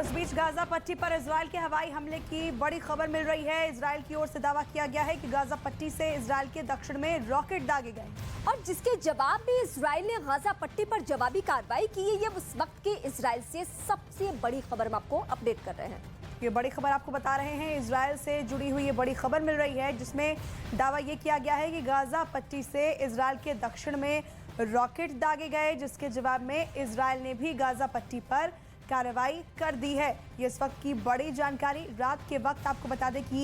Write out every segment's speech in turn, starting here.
और इस बीच गाजा पट्टी पर इजराइल के हवाई हमले की बड़ी खबर मिल रही है। इजराइल की ओर से दावा किया गया है कि गाजा पट्टी से इजराइल के दक्षिण में रॉकेट दागे गए और जिसके जवाब में इजराइल ने गाजा पट्टी पर जवाबी कार्रवाई की है। ये उस वक्त की इजराइल से सबसे बड़ी खबर हम आपको अपडेट कर रहे हैं। ये बड़ी खबर आपको बता रहे हैं। इजराइल से जुड़ी हुई ये बड़ी खबर मिल रही है जिसमें दावा ये किया गया है कि गाजा पट्टी से इजराइल के दक्षिण में रॉकेट दागे गए, जिसके जवाब में इजराइल ने भी गाजा पट्टी पर कार्रवाई कर दी है। ये इस वक्त की बड़ी जानकारी। रात के वक्त आपको बता दें कि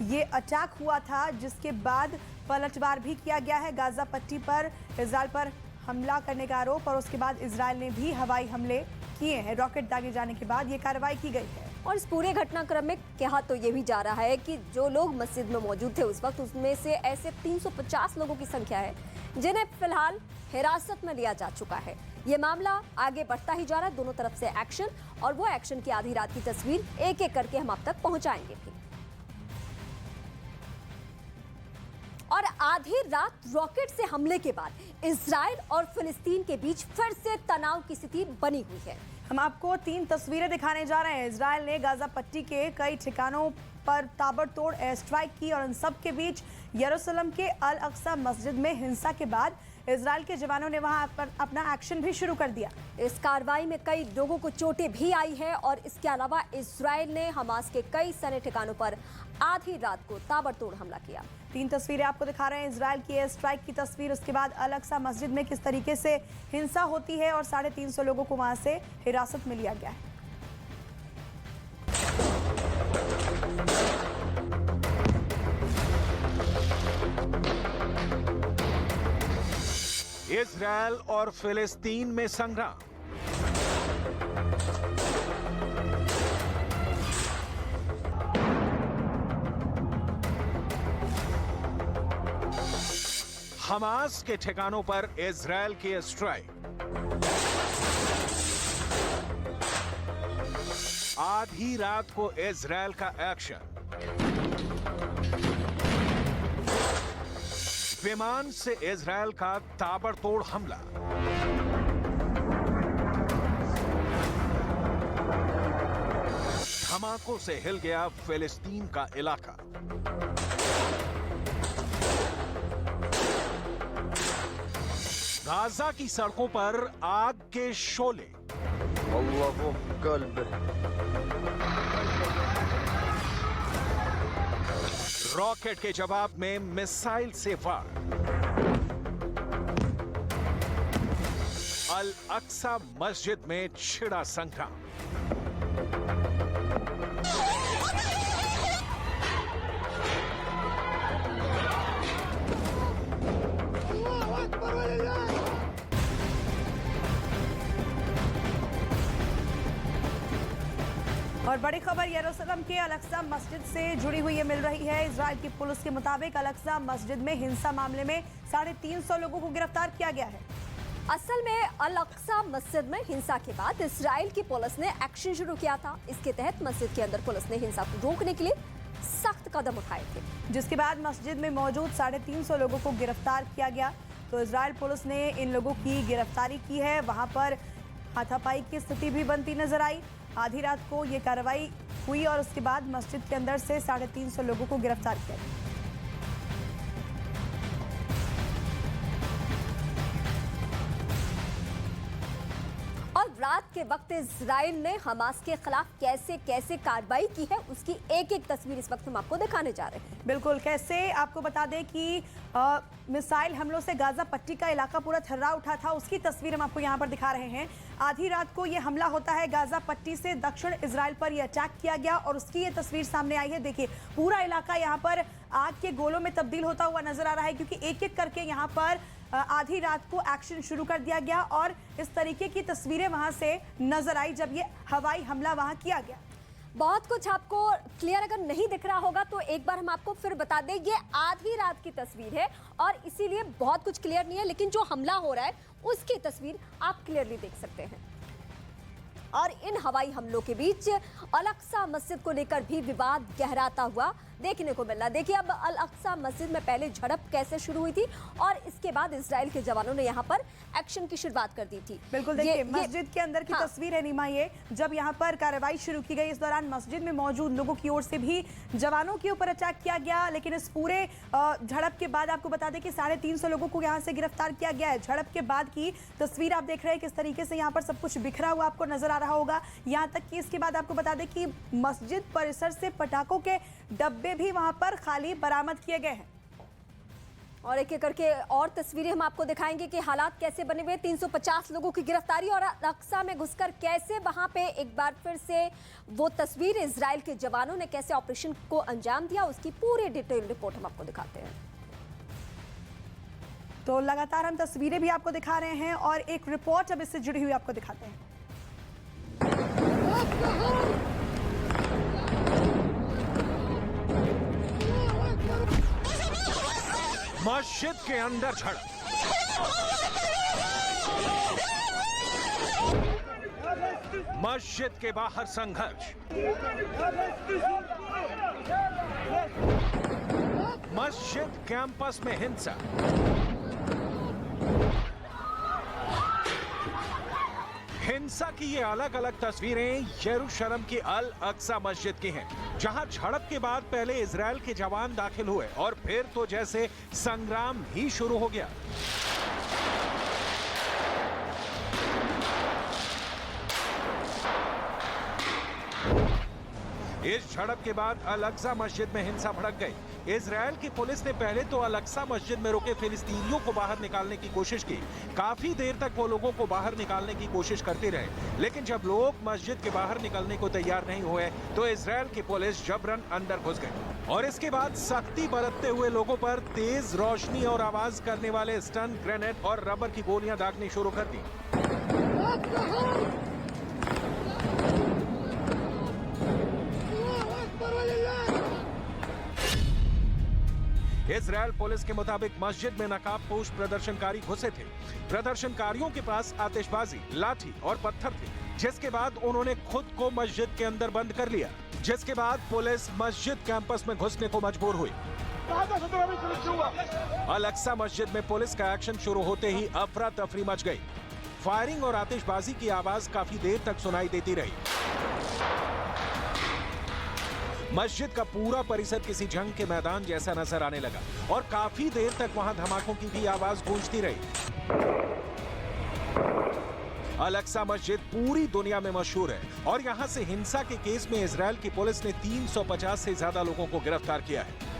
ये अटैक हुआ था, जिसके बाद पलटवार भी किया गया है गाजा पट्टी पर इजराइल पर हमला करने का आरोप, और उसके बाद इजराइल ने भी हवाई हमले किए हैं। रॉकेट दागे जाने के बाद ये कार्रवाई की गई है। और इस पूरे घटनाक्रम में कहा तो ये भी जा रहा है कि जो लोग मस्जिद में मौजूद थे उस वक्त, उसमें से ऐसे 350 लोगों की संख्या है जिन्हें फिलहाल हिरासत में लिया जा चुका है। ये मामला आगे बढ़ता ही जा रहा है, दोनों तरफ से एक्शन, और वो एक्शन की आधी रात की तस्वीर एक एक करके हम आप तक पहुंचाएंगे भी। और आधी रात रॉकेट से हमले के बाद इजराइल और फिलिस्तीन के बीच फिर से तनाव की स्थिति बनी हुई है। हम आपको 3 तस्वीरें दिखाने जा रहे हैं। इजराइल ने गाजा पट्टी के कई ठिकानों पर ताबड़तोड़ एयर स्ट्राइक की, और इन सब के बीच यरूशलेम के अल अक्सा मस्जिद में हिंसा के बाद इजराइल के जवानों ने वहां पर अपना एक्शन भी शुरू कर दिया। इस कार्रवाई में कई लोगों को चोटें भी आई है, और इसके अलावा इजराइल ने हमास के कई सैन्य ठिकानों पर आधी रात को ताबड़तोड़ हमला किया। 3 तस्वीरें आपको दिखा रहे हैं। इजराइल की एयर स्ट्राइक की तस्वीर, उसके बाद अल अक्सा मस्जिद में किस तरीके से हिंसा होती है, और 350 लोगों को वहां से हिरासत में लिया गया है। इजराइल और फिलिस्तीन में संग्राम। हमास के ठिकानों पर इजराइल की स्ट्राइक। आधी रात को इजराइल का एक्शन। विमान से इजराइल का ताबड़तोड़ हमला। धमाकों से हिल गया फिलिस्तीन का इलाका। गाजा की सड़कों पर आग के शोले। रॉकेट के जवाब में मिसाइल से वार। अल अक्सा मस्जिद में छिड़ा संग्राम। और बड़ी खबर यरूशलेम के अल अक्सा मस्जिद से जुड़ी हुई ये मिल रही है। इजराइल की पुलिस के मुताबिक अल अक्सा मस्जिद में हिंसा मामले में 350 लोगों को गिरफ्तार किया गया है। असल में अल अक्सा मस्जिद में हिंसा के बाद इजराइल की पुलिस ने एक्शन शुरू किया था। इसके तहत मस्जिद के अंदर पुलिस ने हिंसा को रोकने के लिए सख्त कदम उठाए थे, जिसके बाद मस्जिद में मौजूद 350 लोगों को गिरफ्तार किया गया। तो इजराइल पुलिस ने इन लोगों की गिरफ्तारी की है। वहां पर हाथापाई की स्थिति भी बनती नजर आई। आधी रात को ये कार्रवाई हुई, और उसके बाद मस्जिद के अंदर से 350 लोगों को गिरफ्तार किया गया। और रात के वक्त इजराइल ने हमास के खिलाफ कैसे कैसे कार्रवाई की है, उसकी एक एक तस्वीर इस वक्त हम आपको दिखाने जा रहे हैं। बिल्कुल, कैसे आपको बता दें कि मिसाइल हमलों से गाजा पट्टी का इलाका पूरा थर्रा उठा था, उसकी तस्वीर हम आपको यहाँ पर दिखा रहे हैं। आधी रात को ये हमला होता है, गाजा पट्टी से दक्षिण इजराइल पर यह अटैक किया गया, और उसकी ये तस्वीर सामने आई है। देखिए, पूरा इलाका यहाँ पर आग के गोलों में तब्दील होता हुआ नजर आ रहा है, क्योंकि एक एक करके यहाँ पर आधी रात को एक्शन शुरू कर दिया गया, और इस तरीके की तस्वीरें वहां से नजर आई जब ये हवाई हमला वहां किया गया। बहुत कुछ आपको क्लियर अगर नहीं दिख रहा होगा तो एक बार हम आपको फिर बता दें, ये आधी रात की तस्वीर है और इसीलिए बहुत कुछ क्लियर नहीं है, लेकिन जो हमला हो रहा है उसकी तस्वीर आप क्लियरली देख सकते हैं। और इन हवाई हमलों के बीच अल अक्सा मस्जिद को लेकर भी विवाद गहराता हुआ देखने को मिल रहा है। देखिए अब अल अक्सा मस्जिद में पहले झड़प कैसे शुरू हुई थी और इसके बाद इजराइल के जवानों ने यहाँ पर एक्शन की शुरुआत कर दी थी। बिल्कुल, देखिए मस्जिद के अंदर की तस्वीर है नीमा, ये जब यहाँ पर कार्रवाई शुरू की गई इस दौरान मस्जिद में मौजूद लोगों की ओर से भी जवानों के ऊपर अटैक किया गया, लेकिन इस पूरे झड़प के बाद आपको बता दें कि 350 लोगों को यहाँ से गिरफ्तार किया गया है। झड़प के बाद की तस्वीर आप देख रहे हैं किस तरीके से यहाँ पर सब कुछ बिखरा हुआ आपको नजर आ रहा होगा। यहाँ तक कि इसके बाद आपको बता दें कि मस्जिद परिसर से पटाखों के डब्बे भी वहां पर खाली बरामद किए गए हैं। और एक एक करके और तस्वीरें हम आपको दिखाएंगे कि हालात कैसे बने हुए। 350 लोगों की गिरफ्तारी और अक्सा में घुसकर कैसे वहां पे एक बार फिर से वो तस्वीर इजराइल के जवानों ने कैसे ऑपरेशन को अंजाम दिया, उसकी पूरी डिटेल रिपोर्ट हम आपको दिखाते हैं। तो लगातार हम तस्वीरें भी आपको दिखा रहे हैं और एक रिपोर्ट अब इससे जुड़ी हुई आपको दिखाते हैं। मस्जिद के अंदर झड़प, मस्जिद के बाहर संघर्ष, मस्जिद कैंपस में हिंसा, हिंसा की ये अलग अलग तस्वीरें यरूशलेम की अल अक्सा मस्जिद की हैं, जहां झड़प के बाद पहले इजराइल के जवान दाखिल हुए और फिर तो जैसे संग्राम ही शुरू हो गया। इस झड़प के बाद अल अक्सा मस्जिद में हिंसा भड़क गई। इजराइल की पुलिस ने पहले तो अल अक्सा मस्जिद में रुके फिलिस्तीनियों को बाहर निकालने की कोशिश की। काफी देर तक वो लोगों को बाहर निकालने की कोशिश करते रहे, लेकिन जब लोग मस्जिद के बाहर निकलने को तैयार नहीं हुए तो इजराइल की पुलिस जबरन अंदर घुस गई और इसके बाद सख्ती बरतते हुए लोगों पर तेज रोशनी और आवाज करने वाले स्टन ग्रेनेड और रबर की गोलियां दागनी शुरू कर दी। इजराइल पुलिस के मुताबिक मस्जिद में नकाबपोश प्रदर्शनकारी घुसे थे। प्रदर्शनकारियों के पास आतिशबाजी, लाठी और पत्थर थे, जिसके बाद उन्होंने खुद को मस्जिद के अंदर बंद कर लिया, जिसके बाद पुलिस मस्जिद कैंपस में घुसने को मजबूर हुई। अल अक्सा मस्जिद में पुलिस का एक्शन शुरू होते ही अफरा तफरी मच गई। फायरिंग और आतिशबाजी की आवाज काफी देर तक सुनाई देती रही। मस्जिद का पूरा परिसर किसी जंग के मैदान जैसा नजर आने लगा और काफी देर तक वहां धमाकों की भी आवाज गूंजती रही। अल अक्सा मस्जिद पूरी दुनिया में मशहूर है और यहां से हिंसा के केस में इजराइल की पुलिस ने 350 से ज्यादा लोगों को गिरफ्तार किया है।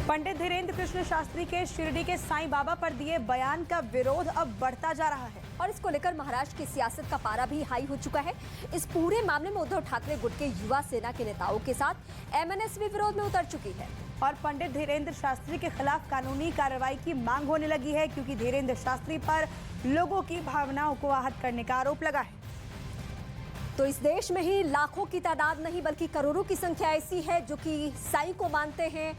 पंडित धीरेन्द्र कृष्ण शास्त्री के शिरडी के साईं बाबा पर दिए बयान का विरोध अब बढ़ता जा रहा है और इसको लेकर महाराष्ट्र की सियासत का पारा भी हाई हो चुका है। इस पूरे मामले में उद्धव ठाकरे गुट के युवा सेना के नेताओं के साथ एमएनएस भी विरोध में उतर चुकी है और पंडित धीरेन्द्र शास्त्री के खिलाफ कानूनी कार्रवाई की मांग होने लगी है, क्योंकि धीरेन्द्र शास्त्री पर लोगों की भावनाओं को आहत करने का आरोप लगा है। तो इस देश में ही लाखों की तादाद नहीं बल्कि करोड़ों की संख्या ऐसी है जो कि साईं को मानते हैं